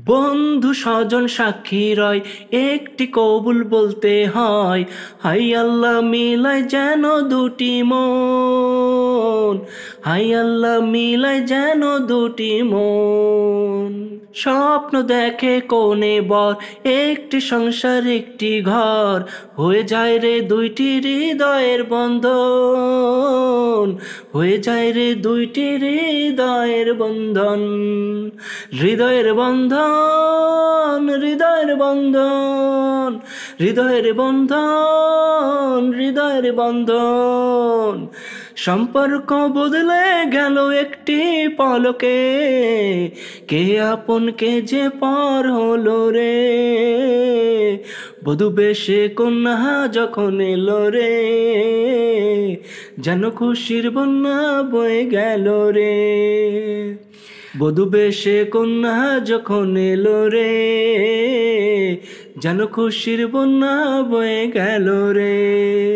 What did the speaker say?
বন্ধু স্বজন সাক্ষী রয়, একটি কবুল বলতে হয়। হাই আল্লাহ মিলাই যেন দুটি মন, হাই আল্লাহ মিলাই যেন দুটি মন। স্বপ্ন দেখে কোণে বর, একটি সংসার একটি ঘর, হয়ে যায় রে দুইটি হৃদয়ের বন্ধন, হয়ে যায় রে দুইটি হৃদয়ের বন্ধন। হৃদয়ের বন্ধন, হৃদয়ের বন্ধন, হৃদয়ের বন্ধন, হৃদয়ের বন্ধন। সম্পর্ক বদলে গেল একটি পলকে, কে আপন কে যে পর হলো রে। বধূ বেশে কন্যা যখন এলো রে, যেন খুশির বন্যা বয়ে গেল রে। বধূ বেশে কন্যা যখন এলো রে, যেন খুশির বন্যা বয়ে গেল রে।